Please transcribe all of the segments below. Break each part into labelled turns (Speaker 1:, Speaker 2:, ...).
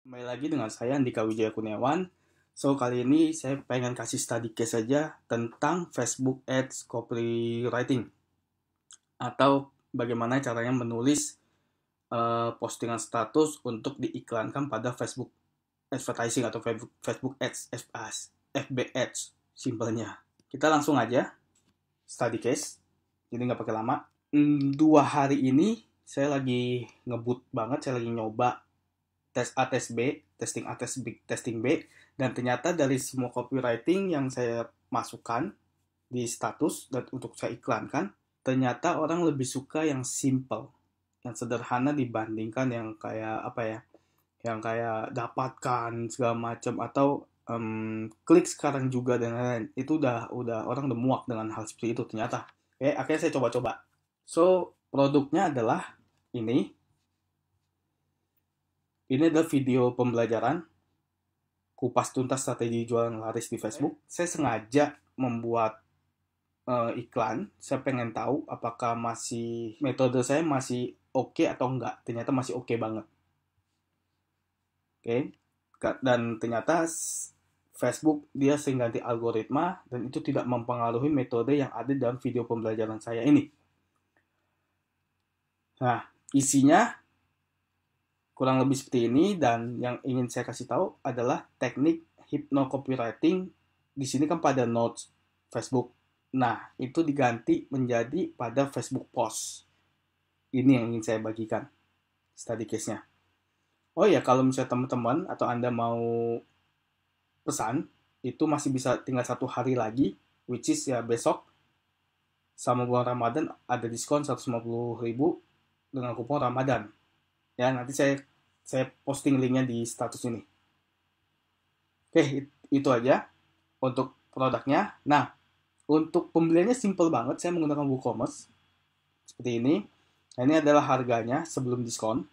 Speaker 1: Kembali lagi dengan saya Andika Wijaya Kurniawan. So, kali ini saya pengen kasih study case saja tentang Facebook Ads copywriting atau bagaimana caranya menulis postingan status untuk diiklankan pada Facebook advertising atau Facebook Ads, FB Ads, simpelnya. Kita langsung aja study case, jadi nggak pakai lama. 2 hari ini saya lagi ngebut banget, saya lagi nyoba tes A, tes B, testing A, testing B, dan ternyata dari semua copywriting yang saya masukkan di status dan untuk saya iklankan, ternyata orang lebih suka yang simple, yang sederhana dibandingkan yang kayak apa ya, yang kayak dapatkan segala macam atau klik sekarang juga dan lain-lain. Itu udah orang udah muak dengan hal seperti itu ternyata. Oke, akhirnya saya coba-coba. So, produknya adalah ini. Ini adalah video pembelajaran kupas tuntas strategi jualan laris di Facebook. Saya sengaja membuat iklan. Saya pengen tahu apakah metode saya masih oke atau enggak. Ternyata masih oke banget. Oke. Dan ternyata Facebook dia sering ganti algoritma dan itu tidak mempengaruhi metode yang ada dalam video pembelajaran saya ini. Nah, isinya kurang lebih seperti ini, dan yang ingin saya kasih tahu adalah teknik hypno copywriting. Di sini kan pada notes Facebook. Nah, itu diganti menjadi pada Facebook post. Ini yang ingin saya bagikan study case-nya. Oh ya, kalau misalnya teman-teman atau Anda mau pesan, itu masih bisa tinggal 1 hari lagi, which is ya besok. Sama bulan Ramadan ada diskon 150.000 dengan kupon Ramadan. Ya, nanti saya posting linknya di status ini. Oke, itu aja untuk produknya. Nah, untuk pembeliannya simple banget. Saya menggunakan WooCommerce seperti ini. Nah, ini adalah harganya sebelum diskon.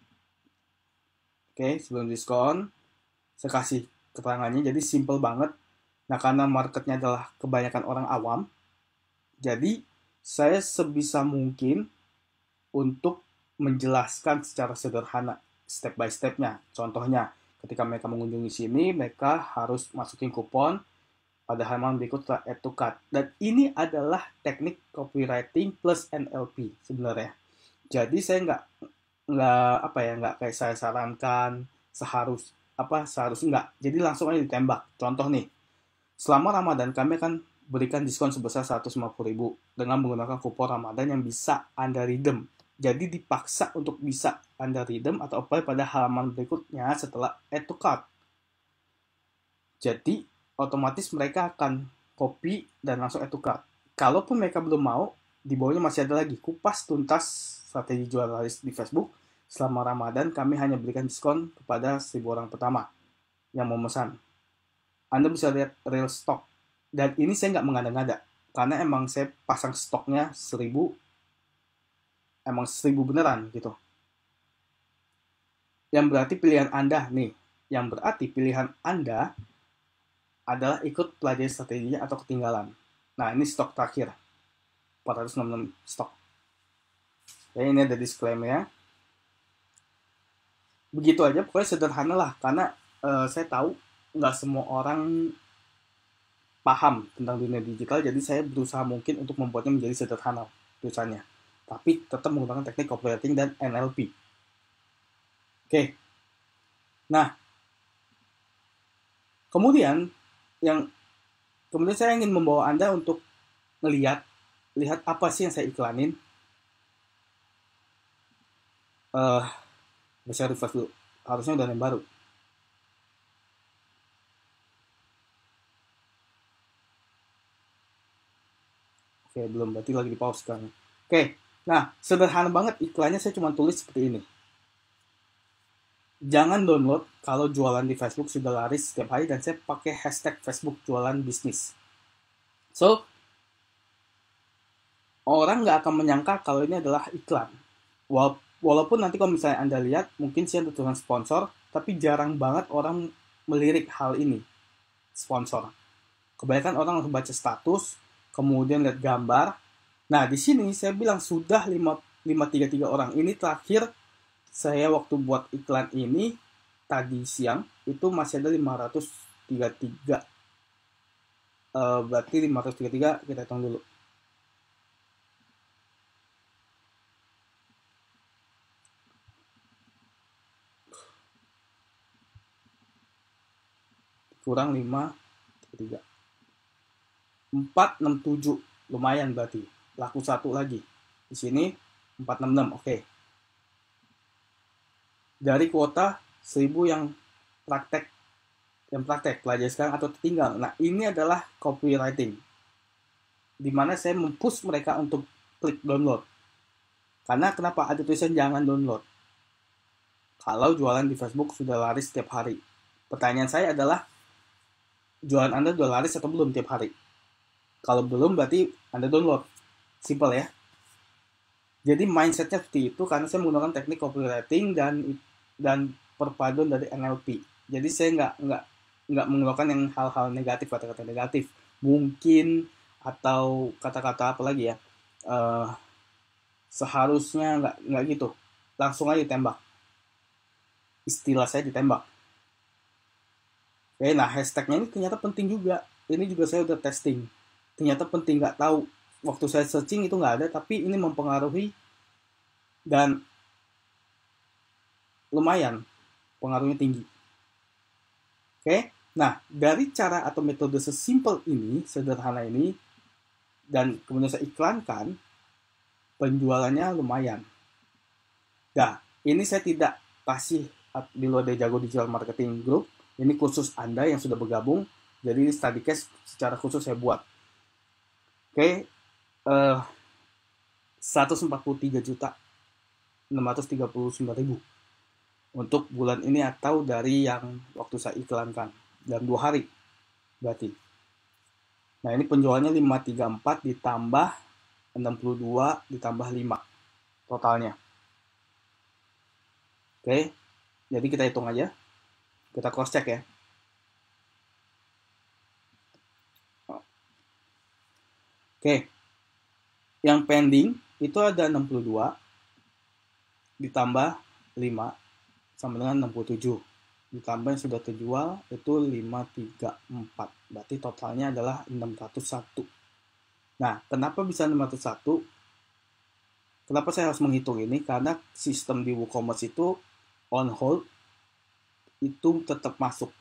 Speaker 1: Oke, sebelum diskon saya kasih keterangannya. Jadi simple banget. Nah, karena marketnya adalah kebanyakan orang awam, jadi saya sebisa mungkin untuk menjelaskan secara sederhana step by step-nya. Contohnya, ketika mereka mengunjungi sini, mereka harus masukin kupon pada halaman berikut setelah add to cart. Dan ini adalah teknik copywriting plus NLP sebenarnya. Jadi saya nggak kayak saya sarankan seharus nggak. Jadi langsung aja ditembak. Contoh nih, selama Ramadan kami akan berikan diskon sebesar 150.000 dengan menggunakan kupon Ramadan yang bisa Anda redeem. Jadi dipaksa untuk bisa Anda redeem atau apply pada halaman berikutnya setelah add to cart. Jadi otomatis mereka akan copy dan langsung add to cart. Kalaupun mereka belum mau, di bawahnya masih ada lagi kupas tuntas strategi jual laris di Facebook. Selama Ramadan kami hanya berikan diskon kepada 1.000 orang pertama yang mau memesan. Anda bisa lihat real stock. Dan ini saya nggak mengada-ngada. Karena emang saya pasang stoknya 1.000. Emang 1.000 beneran gitu. Yang berarti pilihan Anda nih. Yang berarti pilihan Anda adalah ikut pelajari strateginya atau ketinggalan. Nah, ini stok terakhir. 466 stok. Ya, ini ada disclaimer ya. Begitu aja, pokoknya sederhana lah. Karena saya tahu nggak semua orang paham tentang dunia digital, jadi saya berusaha mungkin untuk membuatnya menjadi sederhana tulisannya. Tapi tetap menggunakan teknik copywriting dan NLP. Oke. Nah, kemudian saya ingin membawa Anda untuk lihat apa sih yang saya iklanin. Bisa refresh dulu. Harusnya udah yang baru. Oke, belum. Berarti lagi di pause sekarang. Oke. Nah, sederhana banget iklannya, saya cuma tulis seperti ini. Jangan download kalau jualan di Facebook sudah laris setiap hari, dan saya pakai hashtag Facebook jualan bisnis. So, orang nggak akan menyangka kalau ini adalah iklan. Walaupun nanti kalau misalnya Anda lihat, mungkin sih ada tulisan sponsor, tapi jarang banget orang melirik hal ini. Sponsor. Kebanyakan orang langsung baca status, kemudian lihat gambar. Nah, di sini saya bilang sudah 533 orang. Ini terakhir saya waktu buat iklan ini tadi siang itu masih ada 533. Berarti 533 kita hitung dulu. Kurang 533. 467. Lumayan berarti. Laku satu lagi. Di sini 466. Oke. Dari kuota 1000 yang praktek pelajar sekarang atau tertinggal. Nah, ini adalah copywriting. Dimana saya mempush mereka untuk klik download. Karena kenapa ada tulisan jangan download? Kalau jualan di Facebook sudah laris setiap hari. Pertanyaan saya adalah, jualan Anda sudah laris atau belum tiap hari? Kalau belum, berarti Anda download. Simple ya. Jadi mindsetnya seperti itu karena saya menggunakan teknik copywriting dan perpaduan dari NLP. Jadi saya nggak mengeluarkan yang hal-hal negatif, kata-kata negatif. Mungkin atau kata-kata apa lagi ya. Seharusnya nggak gitu. Langsung aja ditembak. Istilah saya ditembak. Oke, nah hashtagnya ini ternyata penting juga. Ini juga saya udah testing. Ternyata penting, nggak tahu. Waktu saya searching itu nggak ada, tapi ini mempengaruhi dan lumayan pengaruhnya tinggi. Oke, nah dari cara atau metode sesimpel ini, sederhana ini, dan kemudian saya iklankan, penjualannya lumayan. Nah, ini saya tidak kasih di luar dari Jago Digital Marketing Group. Ini khusus Anda yang sudah bergabung. Jadi study case secara khusus saya buat. Oke, 143.639.000 untuk bulan ini atau dari yang waktu saya iklankan dalam 2 hari berarti. Nah, ini penjualannya 534 ditambah 62 ditambah 5 totalnya. Oke, jadi kita hitung aja. Kita cross check ya. Oke, yang pending itu ada 62 ditambah 5 sama dengan 67. Ditambah yang sudah terjual itu 534. Berarti totalnya adalah 601. Nah, kenapa bisa 601? Kenapa saya harus menghitung ini? Karena sistem di WooCommerce itu on hold itu tetap masuk.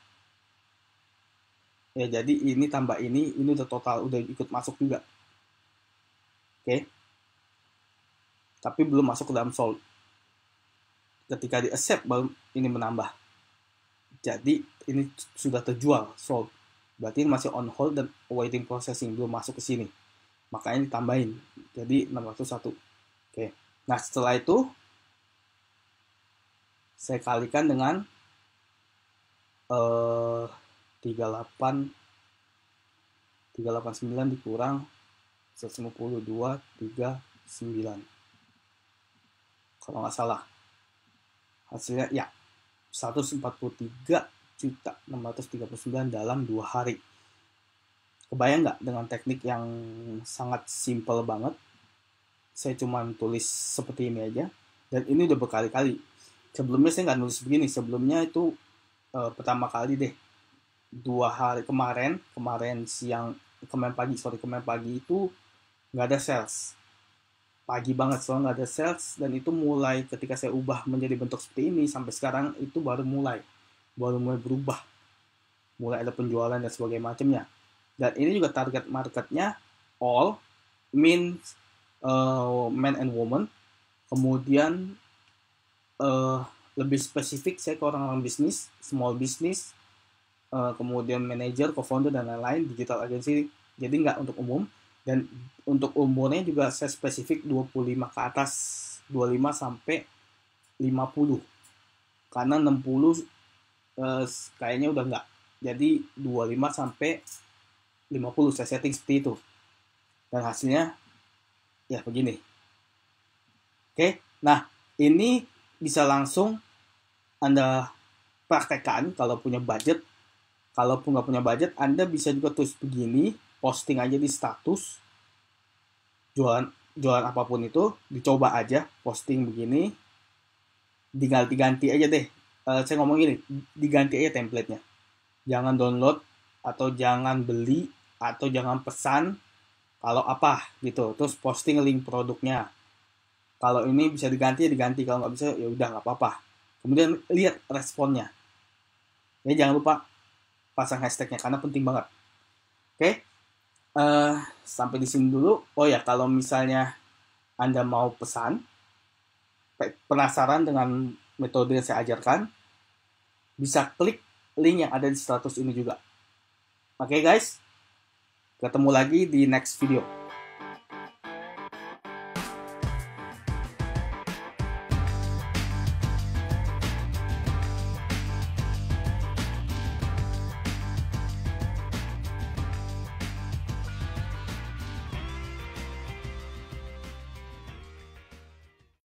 Speaker 1: Ya, jadi ini tambah ini udah total, udah ikut masuk juga. Oke. Tapi belum masuk ke dalam sold. Ketika di accept baru ini menambah. Jadi ini sudah terjual, sold. Berarti ini masih on hold dan awaiting processing, belum masuk ke sini. Makanya ditambahin. Jadi 601. Oke. Nah, setelah itu saya kalikan dengan 389 dikurang 152,39 kalau nggak salah hasilnya ya 143.639 dalam 2 hari. Kebayang nggak dengan teknik yang sangat simple banget? Saya cuma tulis seperti ini aja dan ini udah berkali-kali. Sebelumnya saya nggak nulis begini. Sebelumnya itu pertama kali deh 2 hari kemarin pagi itu nggak ada sales, pagi banget soalnya nggak ada sales, dan itu mulai ketika saya ubah menjadi bentuk seperti ini sampai sekarang itu baru mulai berubah, mulai ada penjualan dan sebagainya macamnya. Dan ini juga target marketnya all means men and woman. Kemudian lebih spesifik saya ke orang-orang bisnis, small business, kemudian manager, co-founder dan lain-lain, digital agency. Jadi nggak untuk umum. Dan untuk umurnya juga saya spesifik 25 ke atas, 25 sampai 50. Karena 60 kayaknya udah nggak. Jadi 25 sampai 50 saya setting seperti itu. Dan hasilnya ya begini. Oke, nah ini bisa langsung Anda praktekkan kalau punya budget. Kalaupun nggak punya budget, Anda bisa juga tulis begini, posting aja di status, jualan apapun itu, dicoba aja, posting begini, tinggal diganti aja deh saya ngomong gini, diganti aja template-nya. Jangan download, atau jangan beli, atau jangan pesan kalau apa gitu. Terus posting link produknya. Kalau ini bisa diganti, kalau nggak bisa ya udah nggak apa-apa. Kemudian lihat responnya. Ya jangan lupa pasang hashtagnya karena penting banget. Oke, sampai di sini dulu. Oh ya, kalau misalnya Anda mau pesan, penasaran dengan metode yang saya ajarkan, bisa klik link yang ada di status ini juga. Oke guys, ketemu lagi di next video.